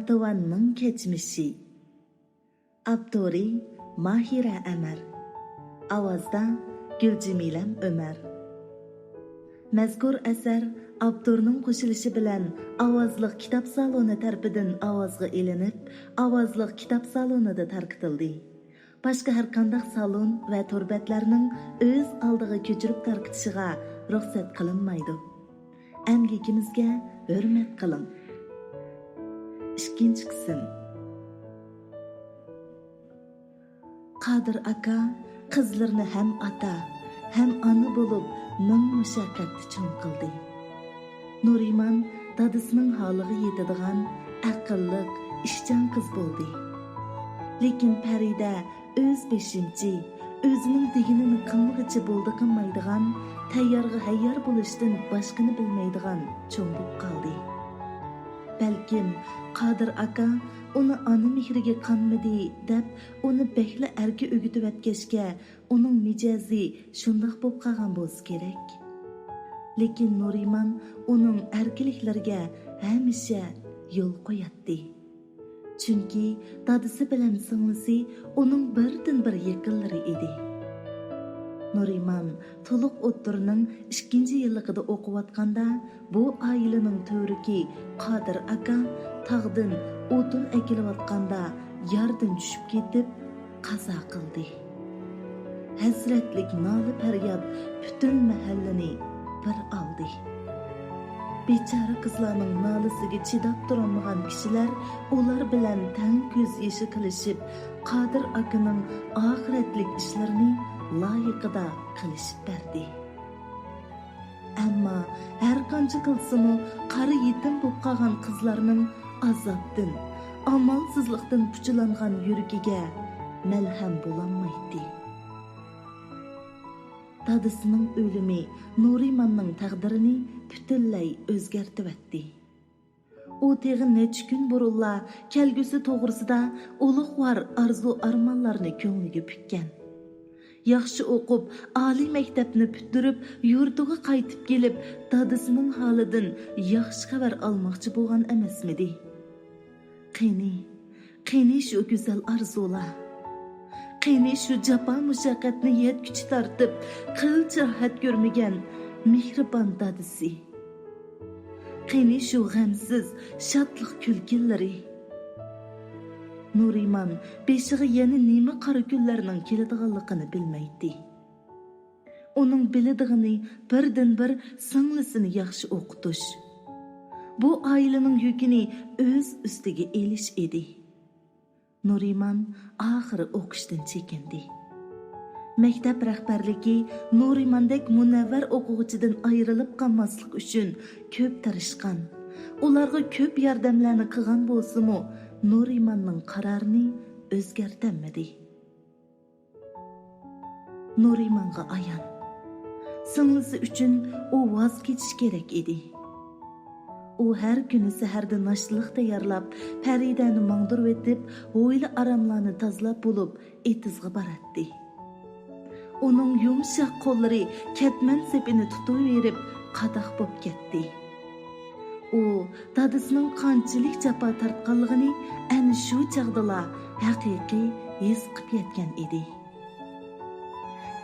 Notovanning kechmishi. Avtori Mahira Amar. Ovozda Gulcimilam Ömer. Mazkur asar avtorning qo'shilishi bilan ovozliq kitob saloni tarafidan ovozga ilinib, ovozliq kitob salonida tarqitildi. Boshqa har qanday salon va turbatlarning o'z oldiga ko'chirib tarqitishiga ruxsat qilinmaydi. Amgikimizga hurmat qiling. Ikkinchi qism. Qadir aka qizlarni ham ota, ham ona bo'lib ming mushaqqatni cho'ng qildi. Nuriman dadasining holiga yetadigan aqlli, ishchan qiz bo'ldi. Lekin Farida o'z beshimchi, o'zining deganini qilmoqchi bo'ldi qilmaydigan, tayyorga hayyor bo'lishdan boshqani bilmaydigan cho'ng bo'lib qoldi. Balkim Qadir aka uni ona mehriga qanmidi deb uni bekla erga o'gitib o'tkazga uning mijozi shundoq bo'lib qolgan bo'lsa kerak. Lekin Nuriman uning erkaliklariga hamisha yo'l qo'yatdi. Chunki dadasi bilan singlisi uning birdan-bir yaqinlari edi. Nuriman to'liq o'ttirning 2-yilligida o'qiyotganda bu oilaning to'riki Qadir aka tog'dan o'tin ekilayotganda yerdan tushib ketib qazo qildi. Hasratlik nola faryod butun mahallani bir oldi. Bechora qizlarning nolasiga chidab turolmagan kishilar ular bilan tang ko'z yoshi qilishib, Qadir akaning oxiratlik ishlarini loyiqida qilishib berdi. Ammo har qancha qilsa-mu qari yetim bo'lib qolgan qizlarning azobdan, amalsizlikdan puchulangan yuragiga malham bo'lolmaydi. Dadasining o'limi Nurimanning taqdirini butunlay o'zgartirib o'tdi. U teg'in necha kun burunla kelgusi to'g'risida ulug'vor arzu-armonlarni ko'ngliga pukkan. Yaxshi o'qib, oliy maktabni bitirib, yurtiga qaytib kelib, dadasining holidan yaxshi xabar olmoqchi bo'lgan emasmidi? Qani shu go'zal arzular. Qani shu jafo mushaqqatni yetkuchi tortib, qilcha rahat ko'rmagan mehribon dadasi. Qani shu g'amsiz, shodlik kulginlari. Nuriman beshiga yana nima qora kunlarning keladiganligini bilmaydi. Uning biladiğini birdan-bir singlisini yaxshi o'qitish. Bu oilaning yukini o'z ustiga elish edi. Nuriman oxiri o'qishdan chekindi. Maktab rahbarligi Nurimandek munavvar o'quvchidan ayrilib qolmaslik uchun ko'p tirishgan. Ularga ko'p yordamlarni qilgan bo'lsa-mu, Nurimanning qarorini o'zgartirmadi. Nurimanga ayon. Singlisi uchun u voz kechish kerak edi. U har kuni saharda nashliq tayyorlab, Faridani mangdirib etib, o'yli aramlarni tozalab bo'lib, etizga baratdi. Uning yumshoq qo'llari katman sepini tutib verib, qadoq bo'lib ketdi. U dadasining qanchalik jafo tortganligini ana shu chaqdala haqiqiy his qilib yetgan edi.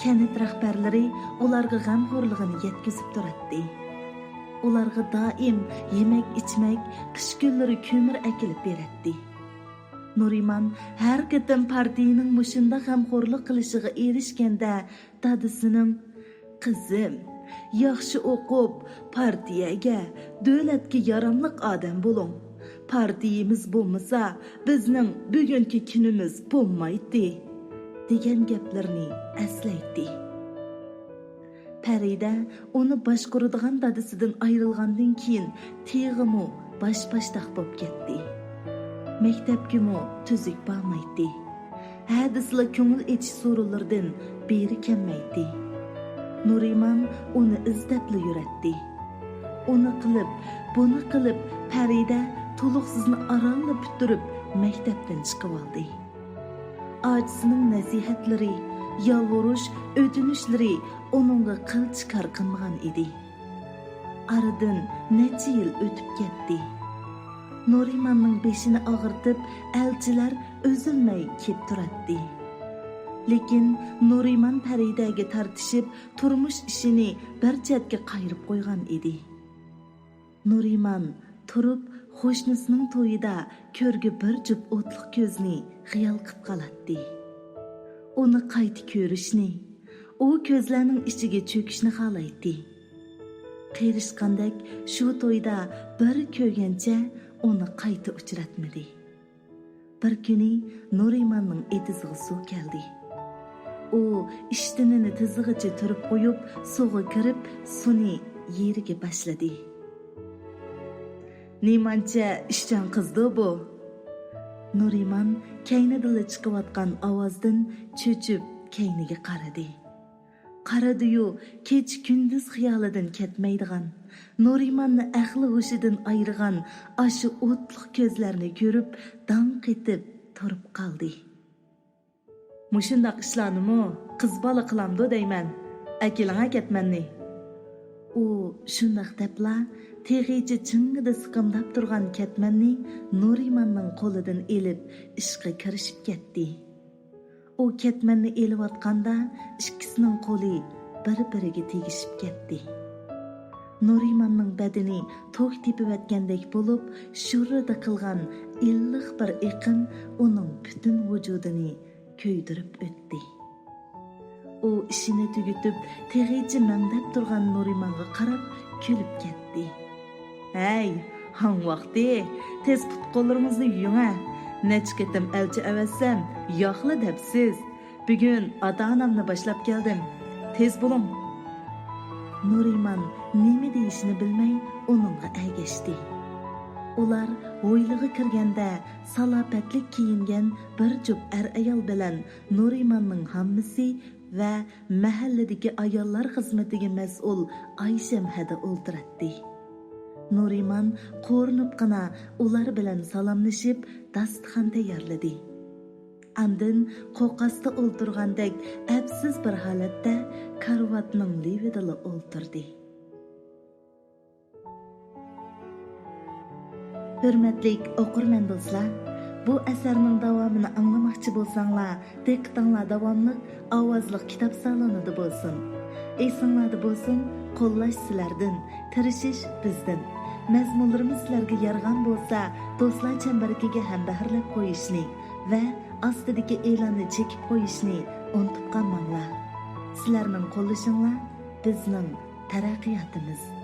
Kanit rahbarlari ularga g'amxo'rligini yetkazib turadi. Ularga doim yemak-ichmak, qish kunlari ko'mir akilib beradi. Nuriman har qatam partiyaning mushunda g'amxo'rlik qilishiga erishganda dadasining "Qizim, yaxshi o'qib, partiyaga, davlatga yaramliq odam bo'ling. Partiyamiz bo'lmasa, bizning bugungi kunimiz bo'lmaydi" degan gaplarni eslaydi. Farida uni boshqaradigan dadasidan ayrilgandan keyin teg'imu bosh-boshdoq bo'lib ketdi. Maktabga-mu tuzuk bo'lmaydi. Hadislar ko'ngil echish so'rovlaridan beri kelmaydi. Nuriman uni izdabli yuratdi. Uni qilib, buni qilib, Farida to'liqsizni arallab bitirib maktabdan chiqib oldi. Ojisining nasihatlari, yalvorish, o'tinishlari uningga qilchikar qilmagan edi. Aradan necha yil o'tib ketdi. Nurimanning beshini og'irtib, elchilar o'zilmay kelib turadi. Lekin Nuriman Faridaga tartishib, turmush ishini bir chetga qayirib qo'ygan edi. Nuriman turib, qo'shnisining to'yida ko'rgi bir jup o'tliq ko'zni xiyol qilib qoladi. Uni qayta ko'rishni, u ko'zlarning ichiga cho'kishni xohlaydi. Qerishqandek shu to'yda bir ko'rgancha uni qayta uchratmadi. Bir kuni Nurimanning etizig'i suv keldi. U ishtinini tizig'icha turib qo'yib, suvga kirib, suvni yeriga boshladi. Nemancha ishchan qizdi bu. Nuriman kaynidil chiqayotgan ovozdan cho'chib kayniga qaradi. Qaradi-yu, kech kunduz xiyolidan ketmaydigan, Nurimanni aqli hushidan ayirgan ashu o'tliq ko'zlarni ko'rib, danq etib turib qoldi. Mushundaq ishlarnimi qiz bola qilamdi deyman. Akilingga ketmanni. U shundaq debla teg'ichi chingida siqimdab turgan ketmanni Nurimanning qo'lidan elib ishga kirishib ketdi. U ketmanni eliyotganda ikkisining qo'li bir-biriga tegishib ketdi. Nurimanning badani to'q tepayotgandek bo'lib, shurrida qilgan illiq bir iqin uning butun vujudini ko'ydirib o'tdi. U ishini tugutib, teg'ichi mangdab turgan Nurimanga qarab kulib ketdi. "Hey, hang vaqti, tez put-qo'llaringizni yuying. Necha ketim elchi avassam, yo'qli debsiz. Bugun ota-onamni boshlab keldim. Tez bo'ling." Nuriman nima deyishini bilmay uningga ergashdi. Ular o'ylig'i kirganda salopatlik kiyingan bir jup ayol bilan Nurimanning hammasi va mahalladagi ayollar xizmatiga mas'ul Aysam hada o'ltiradi. Nuriman qo'rinibgina ular bilan salomlashib, dasturxon tayyorladi. Andin qo'qasda o'ltirgandek absiz bir holatda karvatning levidida o'ltirdi. Hurmatli o'qirman do'stlar, bu asarning davomini anglamoqchi bo'lsanglar, diqqatinglar davomli ovozli kitob salonida bo'lsin. Esinglarda bo'lsin, qo'llash sizlardan, tirishish bizdan. Mazmunlarimiz sizlarga yarg'an bo'lsa, do'stlar chambariga ham bahrlab qo'yishni va ostidagi e'lonni chekib qo'yishni unutib qolmanglar. Sizlarning qo'llashinglar bizning taraqqiyotimiz.